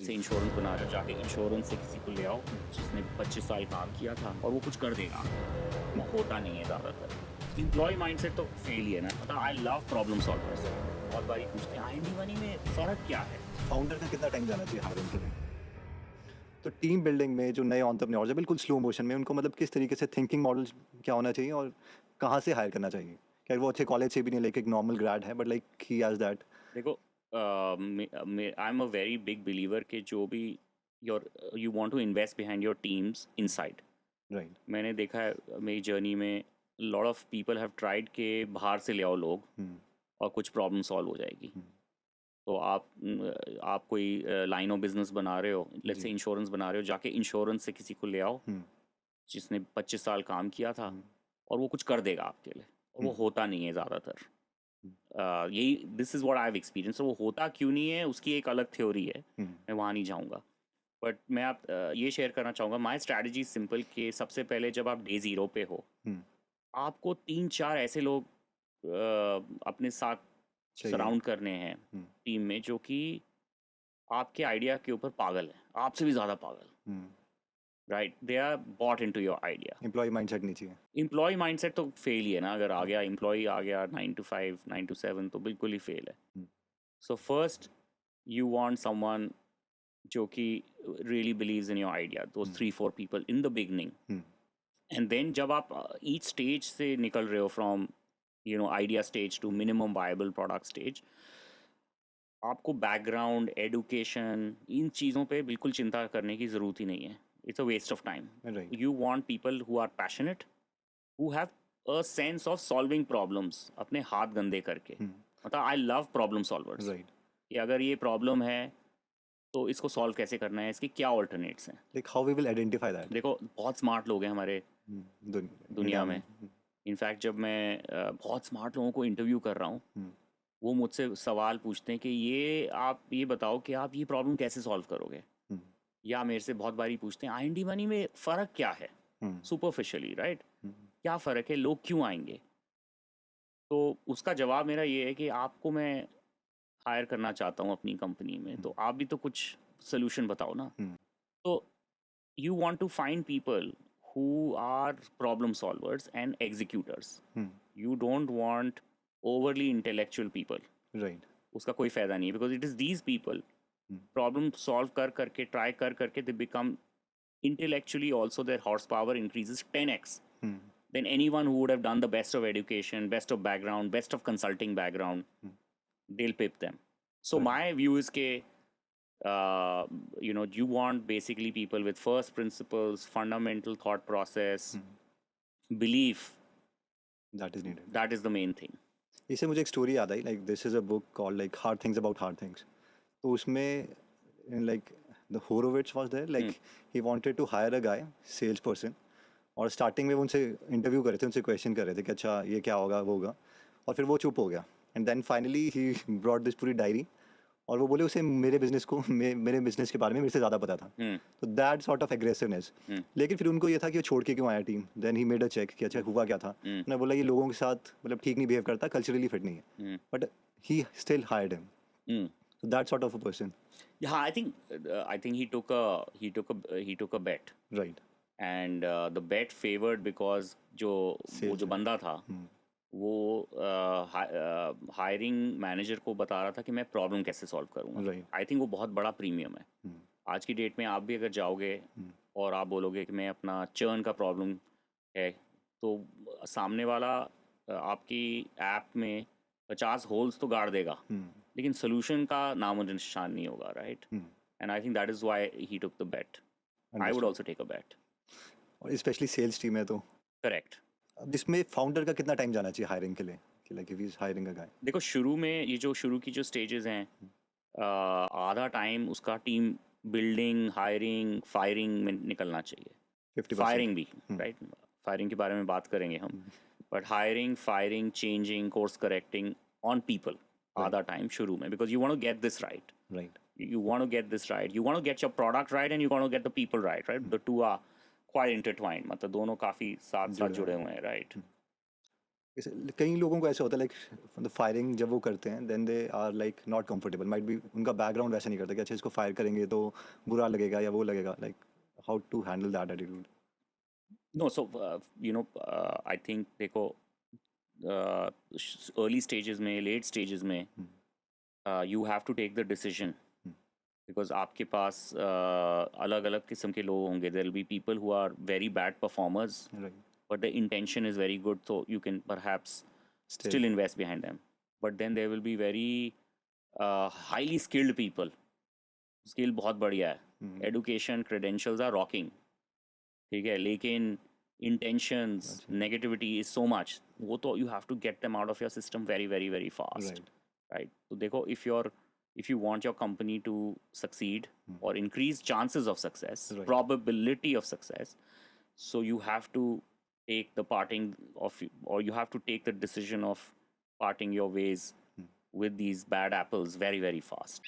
Let's say insurance बना रहे हो, जाके इंश्योरेंस से किसी को ले आओ जिसने 25 साल काम किया था और वो कुछ कर देगा। वो होता नहीं है ज़्यादातर। एम्प्लॉय माइंडसेट तो फेल ही है ना। मतलब आई लव प्रॉब्लम सॉल्वर्स। बहुत बारी पूछते हैं आईएनडी मनी में फ़र्क क्या है। फाउंडर का कितना टाइम जाना चाहिए हायरिंग के लिए? तो टीम बिल्डिंग में जो नए एंटरप्रेन्योर्स है बिल्कुल स्लो मोशन में, उनको मतलब किस तरीके से थिंकिंग मॉडल क्या होना चाहिए और कहाँ से हायर करना चाहिए? क्या वो अच्छे कॉलेज से भी नहीं, लेके एक नॉर्मल ग्रेड है but like he has that? देखो I am a very big believer कि जो भी your you want to invest behind your teams inside. Right. मैंने देखा है मेरी जर्नी में lot of people have tried के बाहर से ले आओ लोग और कुछ प्रॉब्लम सॉल्व हो जाएगी। तो आप कोई लाइन ऑफ बिजनेस बना रहे हो, लेट्स से जी। इंश्योरेंस बना रहे हो, जाके इंश्योरेंस से किसी को ले आओ जिसने 25 साल काम किया था और वो कुछ कर देगा आपके लिए। और वो होता नहीं है ज़्यादातर। यही this is what I have experience. वो होता क्यों नहीं है उसकी एक अलग थ्योरी है, मैं वहाँ नहीं जाऊँगा। बट मैं आप ये शेयर करना चाहूँगा माई स्ट्रैटेजी सिंपल कि सबसे पहले जब आप डे ज़ीरो पे हो आपको 3-4 ऐसे लोग अपने साथ चाहिए। सराउंड करने हैं टीम में जो कि आपके आइडिया के ऊपर पागल है, आपसे भी ज़्यादा पागल। Right, they are bought into your idea. Employ mindset नहीं चाहिए। एम्प्लॉय माइंडसेट तो फेल ही है ना। अगर आ गया एम्प्लॉय आ गया 9 to 5 9 to 7 तो बिल्कुल ही फेल है। So first you want someone जो कि really believes in your idea, those 3-4 people in the beginning. And then जब आप ईच स्टेज से निकल रहे हो from idea stage to minimum viable product stage, आपको बैकग्राउंड एडुकेशन इन चीज़ों पे बिल्कुल चिंता करने की ज़रूरत ही नहीं है। It's a waste of time. Right. You want people who are passionate, who have a sense of solving problems अपने हाथ गंदे करके। मतलब I love problem solvers right. कि अगर ये प्रॉब्लम है तो इसको सॉल्व कैसे करना है, इसके क्या ऑल्टरनेट्स हैं। Like how we will identify that? देखो बहुत स्मार्ट लोग हैं हमारे दुनिया इंडिया में। में। इनफैक्ट जब मैं बहुत स्मार्ट लोगों को इंटरव्यू कर रहा हूँ वो मुझसे सवाल पूछते हैं कि ये आप ये बताओ कि आप ये प्रॉब्लम कैसे सॉल्व करोगे। या मेरे से बहुत बारी पूछते हैं आईएनडी मनी में फ़र्क क्या है, सुपरफिशियली राइट, क्या फ़र्क है, लोग क्यों आएंगे। तो उसका जवाब मेरा ये है कि आपको मैं हायर करना चाहता हूँ अपनी कंपनी में, तो आप भी तो कुछ सोल्यूशन बताओ ना। तो you want to find people who are problem solvers and executors. You don't want overly intellectual people. Right. उसका कोई फायदा नहीं है because it is these people problem solve कर करके try कर करके they become intellectually also their horsepower increases 10x than anyone who would have done the best of education, best of background, best of consulting background. They'll pip them. So Right. my view is के you want basically people with first principles, fundamental thought process, belief. That is needed. That is the main thing. इससे मुझे एक story याद आई, like this is a book called like hard things about hard things. तो उसमें like the Horowitz was there, like he wanted to hire a guy sales person. और starting में वो उनसे इंटरव्यू कर रहे थे, उनसे क्वेश्चन कर रहे थे कि अच्छा ये क्या होगा वो होगा, और फिर वो चुप हो गया। And then finally he brought this पूरी डायरी, और वो बोले उसे मेरे बिजनेस को मेरे बिजनेस के बारे में मेरे से ज़्यादा पता था। तो दैट सॉर्ट ऑफ एग्रेसिवनेस। लेकिन फिर उनको ये था कि वो छोड़ के क्यों आया team. Then he made a check कि अच्छा हुआ क्या था। उन्होंने बोला ये लोगों के साथ मतलब ठीक नहीं बिहेव करता, कल्चरली फिट नहीं है, but he still hired him. So that sort of a person. Yeah, I think he took a bet. Right. And the bet favored because वो जो बंदा था वो हायरिंग मैनेजर को बता रहा था कि मैं प्रॉब्लम कैसे सॉल्व करूँगा। Right. आई थिंक वो बहुत बड़ा प्रीमियम है। आज की डेट में आप भी अगर जाओगे और आप बोलोगे कि मैं अपना चर्न का प्रॉब्लम है, तो सामने वाला आपकी ऐप में 50 होल्स तो गाड़ देगा, लेकिन सोल्यूशन का नामो निशान नहीं होगा। Right, and I think that is why he took the bet. I would also take a bet. और स्पेशली सेल्स टीम है तो करेक्ट। अब इसमें फाउंडर का कितना टाइम जाना चाहिए हायरिंग के लिए, कि like if he is hiring a guy? देखो शुरू में ये जो शुरू की जो स्टेजेस हैं, आधा टाइम उसका टीम बिल्डिंग, हायरिंग, फायरिंग में निकलना चाहिए। 50%। फायरिंग भी राइट, फायरिंग के बारे में बात करेंगे हम, but hiring, firing, changing, course correcting on people आधा टाइम शुरू में, because you want to get this right. Right. You want to get this right, you want to get your product right, and you want to get the people right. The two are quite intertwined. मतलब दोनों काफ़ी साथ साथ जुड़े हुए हैं। Right. कई लोगों को ऐसा होता है लाइक द फायरिंग जब वो करते हैं then they are like not comfortable, might be उनका बैकग्राउंड वैसा नहीं करता कि अच्छा इसको फायर करेंगे तो बुरा लगेगा या वो लगेगा, like how to handle that attitude? No, so I think देखो early stages में, late stages में, you have to take the decision because आपके पास अलग अलग किस्म के लोग होंगे. There will be people who are very bad performers, right, but the intention is very good, so you can perhaps still invest behind them. But then there will be very highly skilled people. Skill बहुत बढ़िया है. Education, credentials are rocking. ठीक है, लेकिन intentions, negativity is so much. वो तो you have to get them out of your system very, very, very fast. Right. Right? तो देखो, if you want your company to succeed or increase chances of success, Right. probability of success, so you have to take the parting of, or you have to take the decision of parting your ways with these bad apples very, very fast.